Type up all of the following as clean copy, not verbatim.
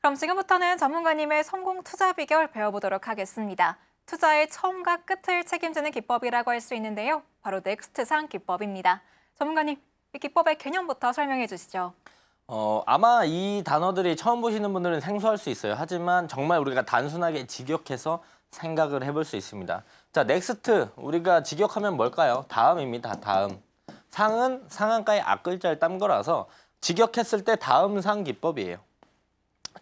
그럼 지금부터는 전문가님의 성공 투자 비결 배워보도록 하겠습니다. 투자의 처음과 끝을 책임지는 기법이라고 할 수 있는데요. 바로 넥스트상 기법입니다. 전문가님, 이 기법의 개념부터 설명해 주시죠. 아마 이 단어들이 처음 보시는 분들은 생소할 수 있어요. 하지만 정말 우리가 단순하게 직역해서 생각을 해볼 수 있습니다. 자, 넥스트 우리가 직역하면 뭘까요? 다음입니다. 다음. 상은 상한가의 앞글자를 딴 거라서 직역했을 때 다음 상 기법이에요.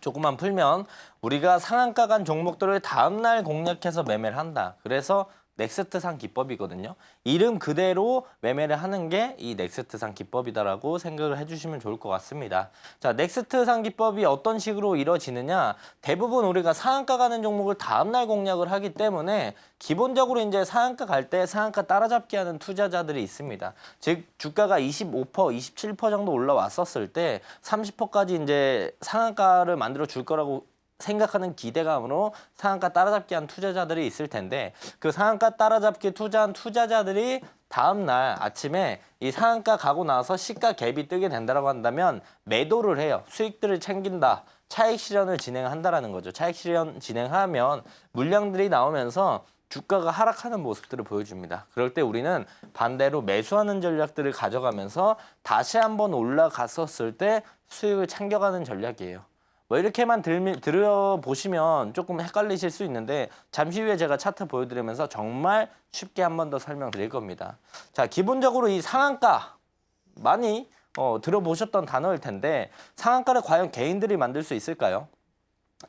조금만 풀면 우리가 상한가 간 종목들을 다음날 공략해서 매매를 한다. 그래서 넥스트상 기법이거든요. 이름 그대로 매매를 하는 게 이 넥스트상 기법이다라고 생각을 해주시면 좋을 것 같습니다. 자, 넥스트상 기법이 어떤 식으로 이루어지느냐? 대부분 우리가 상한가 가는 종목을 다음날 공략을 하기 때문에 기본적으로 이제 상한가 갈 때 상한가 따라잡기 하는 투자자들이 있습니다. 즉 주가가 25%, 27% 정도 올라왔었을 때 30%까지 이제 상한가를 만들어 줄 거라고 생각하는 기대감으로 상한가 따라잡기 한 투자자들이 있을 텐데 그 상한가 따라잡기 투자한 투자자들이 다음날 아침에 이 상한가 가고 나서 시가 갭이 뜨게 된다고 한다면 매도를 해요. 수익들을 챙긴다. 차익 실현을 진행한다라는 거죠. 차익 실현 진행하면 물량들이 나오면서 주가가 하락하는 모습들을 보여줍니다. 그럴 때 우리는 반대로 매수하는 전략들을 가져가면서 다시 한번 올라갔었을 때 수익을 챙겨가는 전략이에요. 뭐 이렇게만 들어보시면 조금 헷갈리실 수 있는데 잠시 후에 제가 차트 보여드리면서 정말 쉽게 한 번 더 설명드릴 겁니다. 자, 기본적으로 이 상한가 많이 들어보셨던 단어일 텐데 상한가를 과연 개인들이 만들 수 있을까요?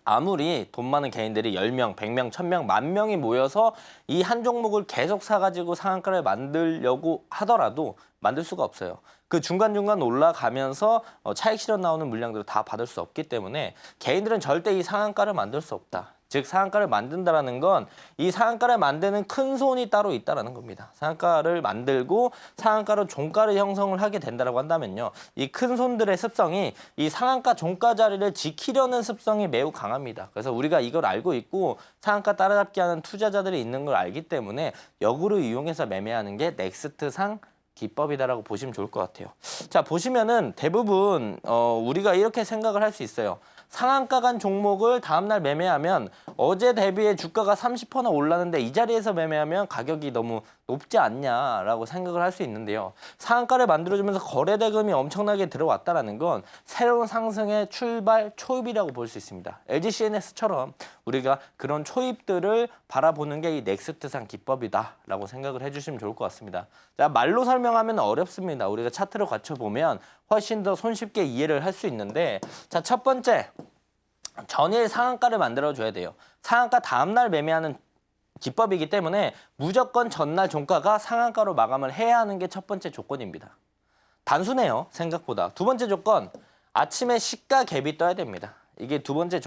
아무리 돈 많은 개인들이 10명, 100명, 1000명, 10,000명이 모여서 이 한 종목을 계속 사가지고 상한가를 만들려고 하더라도 만들 수가 없어요. 그 중간중간 올라가면서 차익 실현 나오는 물량들을 다 받을 수 없기 때문에 개인들은 절대 이 상한가를 만들 수 없다. 즉 상한가를 만든다라는 건 이 상한가를 만드는 큰 손이 따로 있다라는 겁니다. 상한가를 만들고 상한가로 종가를 형성을 하게 된다라고 한다면요. 이 큰 손들의 습성이 이 상한가 종가 자리를 지키려는 습성이 매우 강합니다. 그래서 우리가 이걸 알고 있고 상한가 따라잡기 하는 투자자들이 있는 걸 알기 때문에 역으로 이용해서 매매하는 게 넥스트상 기법이다라고 보시면 좋을 것 같아요. 자, 보시면은 대부분 우리가 이렇게 생각을 할 수 있어요. 상한가 간 종목을 다음날 매매하면 어제 대비해 주가가 30%나 올랐는데 이 자리에서 매매하면 가격이 너무 높지 않냐라고 생각을 할 수 있는데요. 상한가를 만들어주면서 거래 대금이 엄청나게 들어왔다는 건 새로운 상승의 출발 초입이라고 볼 수 있습니다. LG CNS처럼 우리가 그런 초입들을 바라보는 게 이 넥스트상 기법이다라고 생각을 해주시면 좋을 것 같습니다. 자, 말로 설명하면 어렵습니다. 우리가 차트로 갖춰보면 훨씬 더 손쉽게 이해를 할 수 있는데 자, 첫 번째 전일 상한가를 만들어줘야 돼요. 상한가 다음날 매매하는 기법이기 때문에 무조건 전날 종가가 상한가로 마감을 해야 하는 게 첫 번째 조건입니다. 단순해요, 생각보다. 두 번째 조건, 아침에 시가 갭이 떠야 됩니다. 이게 두 번째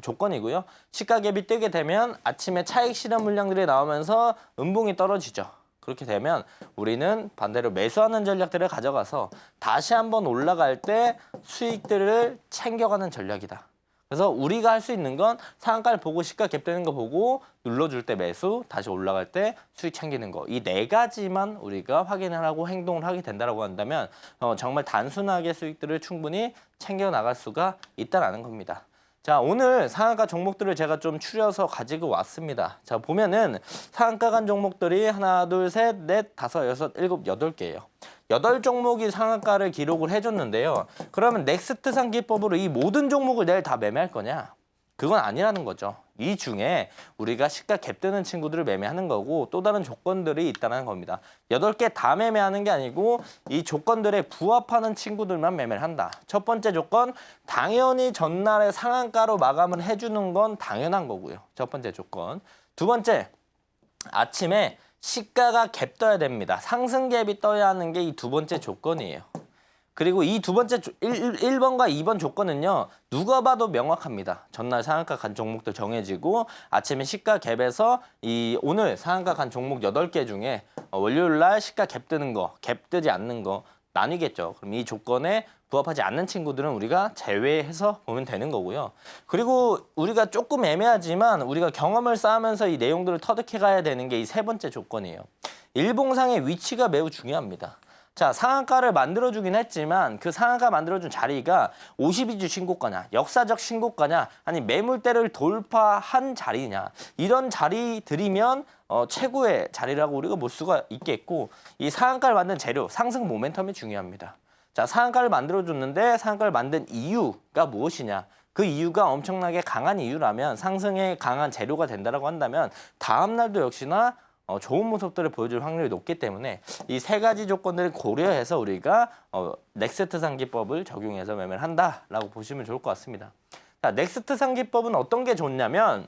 조건이고요. 시가 갭이 뜨게 되면 아침에 차익 실현 물량들이 나오면서 음봉이 떨어지죠. 그렇게 되면 우리는 반대로 매수하는 전략들을 가져가서 다시 한번 올라갈 때 수익들을 챙겨가는 전략이다. 그래서 우리가 할 수 있는 건 상한가를 보고 시가 갭 되는 거 보고 눌러줄 때 매수, 다시 올라갈 때 수익 챙기는 거. 이 네 가지만 우리가 확인을 하고 행동을 하게 된다고 한다면 정말 단순하게 수익들을 충분히 챙겨 나갈 수가 있다는 겁니다. 자, 오늘 상한가 종목들을 제가 좀 추려서 가지고 왔습니다. 자, 보면은 상한가 간 종목들이 하나, 둘, 셋, 넷, 다섯, 여섯, 일곱, 8개예요. 8종목이 상한가를 기록을 해줬는데요. 그러면 넥스트상 기법으로 이 모든 종목을 내일 다 매매할 거냐? 그건 아니라는 거죠. 이 중에 우리가 시가 갭 뜨는 친구들을 매매하는 거고 또 다른 조건들이 있다는 겁니다. 8개 다 매매하는 게 아니고 이 조건들에 부합하는 친구들만 매매를 한다. 첫 번째 조건, 당연히 전날에 상한가로 마감을 해주는 건 당연한 거고요. 첫 번째 조건. 두 번째, 아침에 시가가 갭 떠야 됩니다. 상승 갭이 떠야 하는 게 이 두 번째 조건이에요. 그리고 이 두 번째 1번과 2번 조건은요. 누가 봐도 명확합니다. 전날 상한가 간 종목들 정해지고 아침에 시가 갭에서 이 오늘 상한가 간 종목 8개 중에 월요일 날 시가 갭 뜨는 거, 갭 뜨지 않는 거 나뉘겠죠. 그럼 이 조건에 부합하지 않는 친구들은 우리가 제외해서 보면 되는 거고요. 그리고 우리가 조금 애매하지만 우리가 경험을 쌓으면서 이 내용들을 터득해 가야 되는 게 이 세 번째 조건이에요. 일봉상의 위치가 매우 중요합니다. 자, 상한가를 만들어주긴 했지만 그 상한가 만들어준 자리가 52주 신고가냐, 역사적 신고가냐, 아니 매물대를 돌파한 자리냐, 이런 자리들이면 최고의 자리라고 우리가 볼 수가 있겠고, 이 상한가를 만든 재료, 상승 모멘텀이 중요합니다. 자, 상한가를 만들어줬는데 상한가를 만든 이유가 무엇이냐? 그 이유가 엄청나게 강한 이유라면, 상승에 강한 재료가 된다라고 한다면 다음 날도 역시나 좋은 모습들을 보여줄 확률이 높기 때문에 이 세 가지 조건들을 고려해서 우리가 넥스트 상기법을 적용해서 매매를 한다라고 보시면 좋을 것 같습니다. 자, 넥스트 상기법은 어떤 게 좋냐면,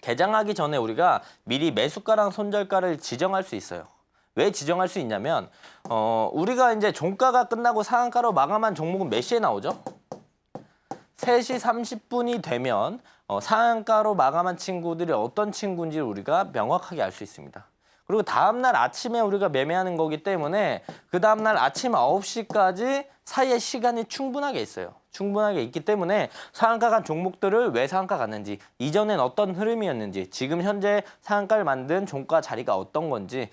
개장하기 전에 우리가 미리 매수가랑 손절가를 지정할 수 있어요. 왜 지정할 수 있냐면 우리가 이제 종가가 끝나고 상한가로 마감한 종목은 몇 시에 나오죠? 3시 30분이 되면 상한가로 마감한 친구들이 어떤 친구인지 우리가 명확하게 알 수 있습니다. 그리고 다음날 아침에 우리가 매매하는 거기 때문에 그 다음날 아침 9시까지 사이에 시간이 충분하게 있어요. 충분하게 있기 때문에 상한가 간 종목들을 왜 상한가 갔는지, 이전엔 어떤 흐름이었는지, 지금 현재 상한가를 만든 종가 자리가 어떤 건지,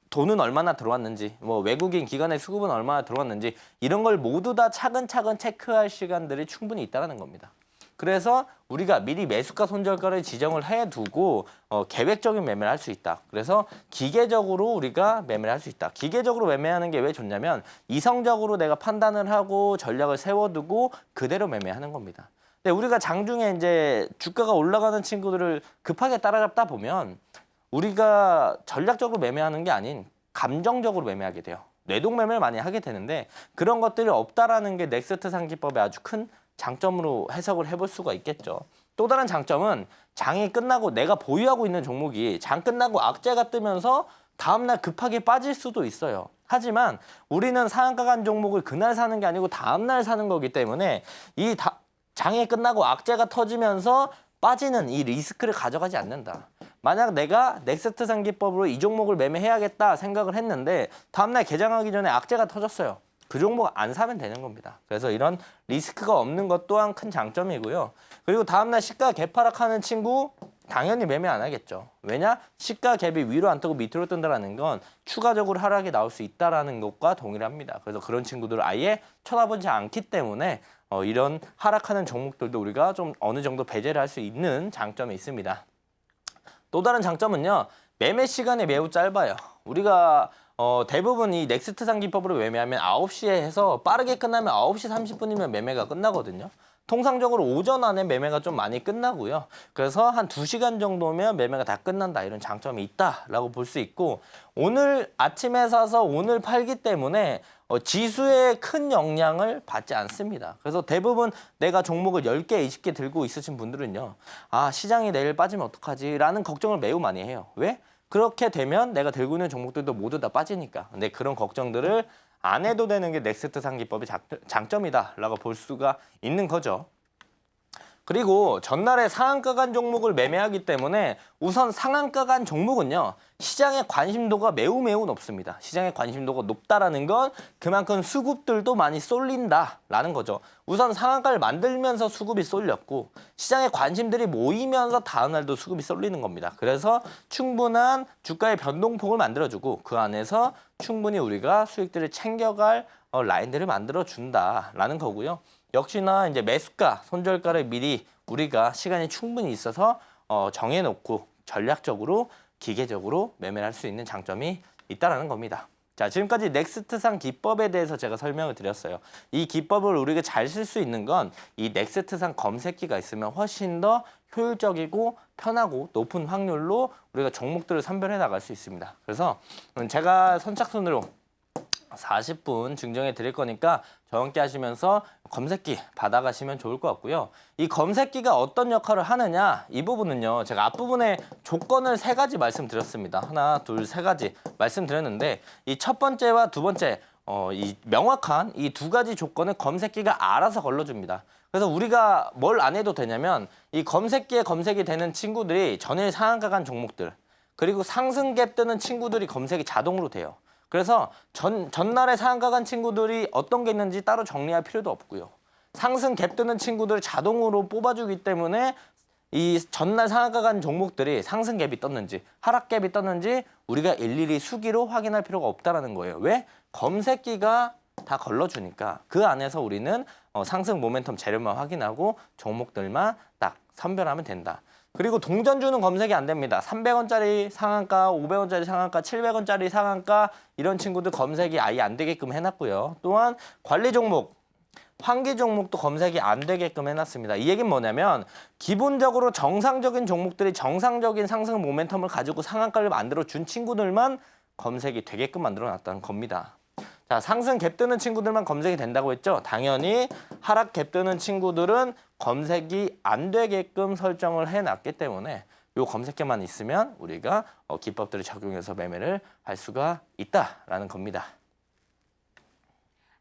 돈은 얼마나 들어왔는지, 뭐 외국인 기관의 수급은 얼마나 들어왔는지, 이런 걸 모두 다 차근차근 체크할 시간들이 충분히 있다는 겁니다. 그래서 우리가 미리 매수가 손절가를 지정을 해두고 계획적인 매매를 할 수 있다. 그래서 기계적으로 우리가 매매를 할 수 있다. 기계적으로 매매하는 게 왜 좋냐면, 이성적으로 내가 판단을 하고 전략을 세워두고 그대로 매매하는 겁니다. 근데 우리가 장중에 이제 주가가 올라가는 친구들을 급하게 따라잡다 보면 우리가 전략적으로 매매하는 게 아닌 감정적으로 매매하게 돼요. 뇌동 매매를 많이 하게 되는데, 그런 것들이 없다라는 게 넥스트 상기법의 아주 큰 장점으로 해석을 해볼 수가 있겠죠. 또 다른 장점은, 장이 끝나고 내가 보유하고 있는 종목이 장 끝나고 악재가 뜨면서 다음날 급하게 빠질 수도 있어요. 하지만 우리는 상한가 간 종목을 그날 사는 게 아니고 다음날 사는 거기 때문에 장이 끝나고 악재가 터지면서 빠지는 이 리스크를 가져가지 않는다. 만약 내가 넥스트 상기법으로 이 종목을 매매해야겠다 생각을 했는데 다음날 개장하기 전에 악재가 터졌어요. 그 종목 안 사면 되는 겁니다. 그래서 이런 리스크가 없는 것 또한 큰 장점이고요. 그리고 다음날 시가 개파락하는 친구 당연히 매매 안 하겠죠. 왜냐? 시가 갭이 위로 안 뜨고 밑으로 뜬다는 건 추가적으로 하락이 나올 수 있다는 것과 동일합니다. 그래서 그런 친구들을 아예 쳐다보지 않기 때문에 이런 하락하는 종목들도 우리가 좀 어느 정도 배제를 할 수 있는 장점이 있습니다. 또 다른 장점은요, 매매 시간이 매우 짧아요. 우리가 대부분 이 넥스트 상기법으로 매매하면 9시에 해서 빠르게 끝나면 9시 30분이면 매매가 끝나거든요. 통상적으로 오전 안에 매매가 좀 많이 끝나고요. 그래서 한 2시간 정도면 매매가 다 끝난다, 이런 장점이 있다라고 볼 수 있고, 오늘 아침에 사서 오늘 팔기 때문에 지수에 큰 영향을 받지 않습니다. 그래서 대부분 내가 종목을 10개, 20개 들고 있으신 분들은요, 아, 시장이 내일 빠지면 어떡하지? 라는 걱정을 매우 많이 해요. 왜? 그렇게 되면 내가 들고 있는 종목들도 모두 다 빠지니까. 근데 그런 걱정들을 안 해도 되는 게 넥스트 상기법의 장점이다라고 볼 수가 있는 거죠. 그리고 전날에 상한가 간 종목을 매매하기 때문에 우선 상한가 간 종목은요, 시장의 관심도가 매우 높습니다. 시장의 관심도가 높다라는 건 그만큼 수급들도 많이 쏠린다라는 거죠. 우선 상한가를 만들면서 수급이 쏠렸고, 시장의 관심들이 모이면서 다음날도 수급이 쏠리는 겁니다. 그래서 충분한 주가의 변동폭을 만들어주고 그 안에서 충분히 우리가 수익들을 챙겨갈 라인들을 만들어준다라는 거고요. 역시나 이제 매수가, 손절가를 미리 우리가 시간이 충분히 있어서 정해놓고 전략적으로, 기계적으로 매매를 할 수 있는 장점이 있다는 겁니다. 자, 지금까지 넥스트상 기법에 대해서 제가 설명을 드렸어요. 이 기법을 우리가 잘 쓸 수 있는 건 이 넥스트상 검색기가 있으면 훨씬 더 효율적이고 편하고 높은 확률로 우리가 종목들을 선별해 나갈 수 있습니다. 그래서 제가 선착순으로 40분 증정해 드릴 거니까 저와 함께 하시면서 검색기 받아가시면 좋을 것 같고요. 이 검색기가 어떤 역할을 하느냐, 이 부분은요, 제가 앞부분에 조건을 3가지 말씀드렸습니다. 하나, 둘, 3가지 말씀드렸는데, 이 첫 번째와 두 번째 이 명확한 이 2가지 조건을 검색기가 알아서 걸러줍니다. 그래서 우리가 뭘 안 해도 되냐면, 이 검색기에 검색이 되는 친구들이 전일 상한가 간 종목들, 그리고 상승갭 뜨는 친구들이 검색이 자동으로 돼요. 그래서 전날에 상한가 간 친구들이 어떤 게 있는지 따로 정리할 필요도 없고요. 상승 갭 뜨는 친구들을 자동으로 뽑아주기 때문에 이 전날 상한가 간 종목들이 상승 갭이 떴는지 하락 갭이 떴는지 우리가 일일이 수기로 확인할 필요가 없다는 거예요. 왜? 검색기가 다 걸러주니까 그 안에서 우리는 상승 모멘텀 재료만 확인하고 종목들만 딱 선별하면 된다. 그리고 동전 주는 검색이 안 됩니다. 300원짜리 상한가, 500원짜리 상한가, 700원짜리 상한가 이런 친구들 검색이 아예 안 되게끔 해놨고요. 또한 관리 종목, 환기 종목도 검색이 안 되게끔 해놨습니다. 이 얘기는 뭐냐면 기본적으로 정상적인 종목들이 정상적인 상승 모멘텀을 가지고 상한가를 만들어 준 친구들만 검색이 되게끔 만들어 놨다는 겁니다. 자, 상승 갭 뜨는 친구들만 검색이 된다고 했죠. 당연히 하락 갭 뜨는 친구들은 검색이 안 되게끔 설정을 해놨기 때문에 이 검색계만 있으면 우리가 기법들을 적용해서 매매를 할 수가 있다라는 겁니다.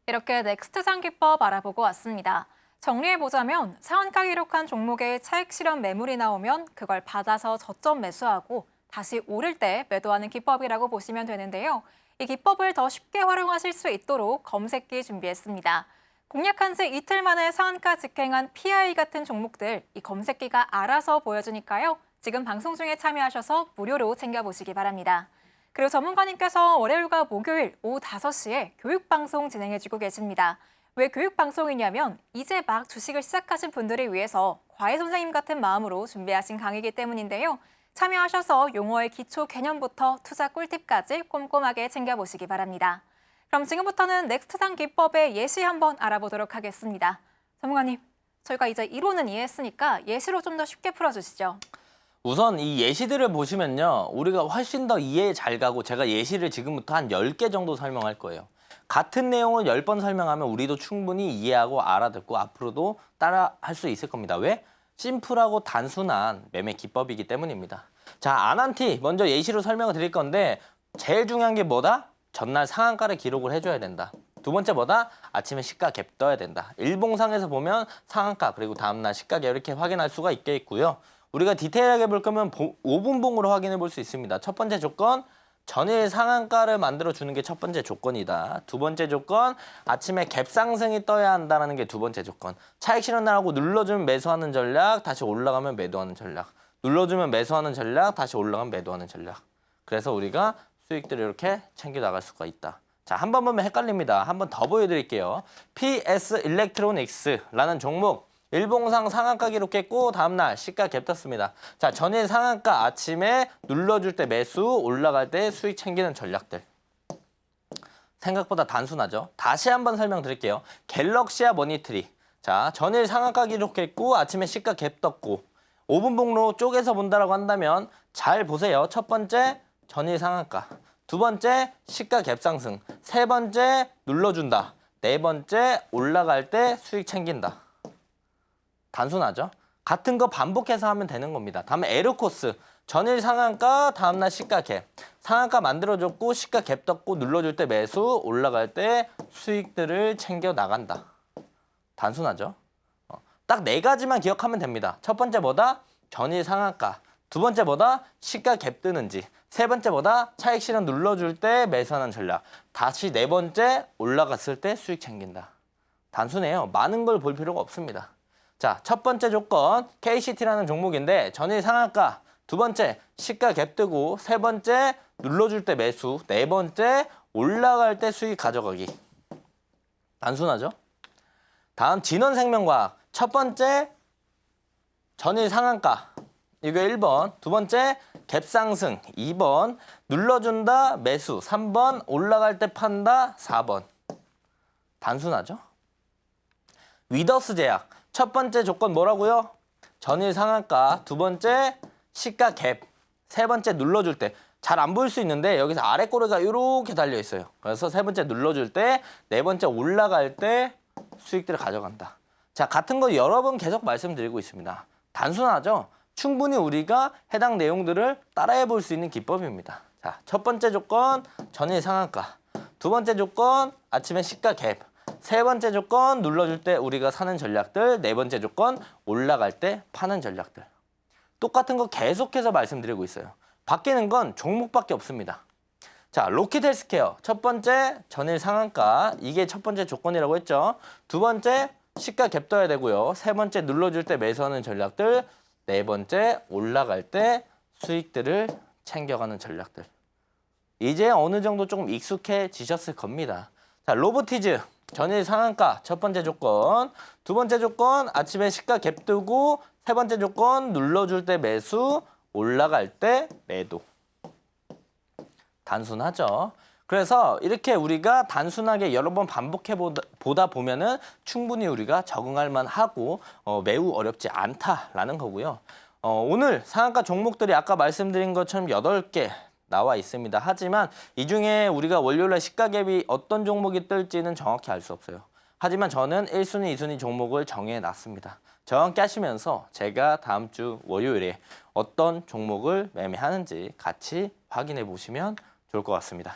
이렇게 넥스트상 기법 알아보고 왔습니다. 정리해보자면 상한가 기록한 종목에 차익 실현 매물이 나오면 그걸 받아서 저점 매수하고 다시 오를 때 매도하는 기법이라고 보시면 되는데요. 이 기법을 더 쉽게 활용하실 수 있도록 검색기 준비했습니다. 공략한 지 이틀 만에 상한가 직행한 PI 같은 종목들 이 검색기가 알아서 보여주니까요. 지금 방송 중에 참여하셔서 무료로 챙겨보시기 바랍니다. 그리고 전문가님께서 월요일과 목요일 오후 5시에 교육방송 진행해주고 계십니다. 왜 교육방송이냐면 이제 막 주식을 시작하신 분들을 위해서 과외 선생님 같은 마음으로 준비하신 강의이기 때문인데요. 참여하셔서 용어의 기초 개념부터 투자 꿀팁까지 꼼꼼하게 챙겨보시기 바랍니다. 그럼 지금부터는 넥스트상 기법의 예시 한번 알아보도록 하겠습니다. 전문가님, 저희가 이제 이론은 이해했으니까 예시로 좀 더 쉽게 풀어주시죠. 우선 이 예시들을 보시면요. 우리가 훨씬 더 이해 잘 가고 제가 예시를 지금부터 한 10개 정도 설명할 거예요. 같은 내용을 10번 설명하면 우리도 충분히 이해하고 알아듣고 앞으로도 따라 할 수 있을 겁니다. 왜? 심플하고 단순한 매매 기법이기 때문입니다. 자, 아난티 먼저 예시로 설명을 드릴 건데 제일 중요한 게 뭐다? 전날 상한가를 기록을 해줘야 된다. 두 번째 뭐다? 아침에 시가 갭 떠야 된다. 일봉상에서 보면 상한가 그리고 다음날 시가 갭 이렇게 확인할 수가 있겠고요. 우리가 디테일하게 볼 거면 5분봉으로 확인해 볼 수 있습니다. 첫 번째 조건, 전일 상한가를 만들어 주는 게 첫 번째 조건이다. 두 번째 조건, 아침에 갭 상승이 떠야 한다는 게 두 번째 조건. 차익 실현 날하고 눌러주면 매수하는 전략, 다시 올라가면 매도하는 전략. 눌러주면 매수하는 전략, 다시 올라가면 매도하는 전략. 그래서 우리가 수익들을 이렇게 챙겨 나갈 수가 있다. 자, 한 번 보면 헷갈립니다. 한 번 더 보여드릴게요. PS 일렉트로닉스라는 종목. 일봉상 상한가 기록했고 다음날 시가 갭 떴습니다. 자, 전일 상한가 아침에 눌러줄 때 매수, 올라갈 때 수익 챙기는 전략들. 생각보다 단순하죠. 다시 한번 설명드릴게요. 갤럭시아 머니트리. 자, 전일 상한가 기록했고 아침에 시가 갭 떴고 5분 봉로 쪼개서 본다라고 한다면 잘 보세요. 첫 번째 전일 상한가, 두 번째 시가 갭 상승, 세 번째 눌러준다, 네 번째 올라갈 때 수익 챙긴다. 단순하죠? 같은 거 반복해서 하면 되는 겁니다. 다음에 에르코스. 전일 상한가, 다음날 시가 갭. 상한가 만들어줬고 시가 갭 떴고 눌러줄 때 매수, 올라갈 때 수익들을 챙겨 나간다. 단순하죠? 딱 네 가지만 기억하면 됩니다. 첫 번째 뭐다? 전일 상한가. 두 번째 뭐다? 시가 갭 뜨는지. 세 번째 뭐다? 차익 실현 눌러줄 때 매수하는 전략. 다시 네 번째 올라갔을 때 수익 챙긴다. 단순해요. 많은 걸 볼 필요가 없습니다. 자, 첫 번째 조건 KCT라는 종목인데 전일 상한가, 두 번째 시가 갭 뜨고, 세 번째 눌러줄 때 매수, 네 번째 올라갈 때 수익 가져가기. 단순하죠? 다음 진원생명과학. 첫 번째 전일 상한가, 이거 1번. 두 번째 갭 상승, 2번. 눌러준다, 매수, 3번. 올라갈 때 판다, 4번. 단순하죠? 위더스 제약. 첫 번째 조건 뭐라고요? 전일 상한가, 두 번째 시가 갭, 세 번째 눌러줄 때. 잘 안 보일 수 있는데 여기서 아래 꼬리가 이렇게 달려 있어요. 그래서 세 번째 눌러줄 때, 네 번째 올라갈 때 수익들을 가져간다. 자, 같은 거 여러 번 계속 말씀드리고 있습니다. 단순하죠? 충분히 우리가 해당 내용들을 따라해 볼 수 있는 기법입니다. 자, 첫 번째 조건 전일 상한가, 두 번째 조건 아침에 시가 갭, 세 번째 조건 눌러줄 때 우리가 사는 전략들, 네 번째 조건 올라갈 때 파는 전략들. 똑같은 거 계속해서 말씀드리고 있어요. 바뀌는 건 종목밖에 없습니다. 자, 로킷 헬스케어. 첫 번째 전일 상한가, 이게 첫 번째 조건이라고 했죠. 두 번째 시가 갭 떠야 되고요. 세 번째 눌러줄 때 매수하는 전략들, 네 번째 올라갈 때 수익들을 챙겨가는 전략들. 이제 어느 정도 조금 익숙해지셨을 겁니다. 자, 로보티즈 전일 상한가 첫 번째 조건, 두 번째 조건 아침에 시가 갭 뜨고, 세 번째 조건 눌러줄 때 매수, 올라갈 때 매도. 단순하죠. 그래서 이렇게 우리가 단순하게 여러 번 반복해 보다 보면은 충분히 우리가 적응할 만하고 매우 어렵지 않다라는 거고요. 오늘 상한가 종목들이 아까 말씀드린 것처럼 8개 나와 있습니다. 하지만 이 중에 우리가 월요일에 시가 갭이 어떤 종목이 뜰지는 정확히 알 수 없어요. 하지만 저는 1순위, 2순위 종목을 정해놨습니다. 저와 함께 하시면서 제가 다음 주 월요일에 어떤 종목을 매매하는지 같이 확인해 보시면 좋을 것 같습니다.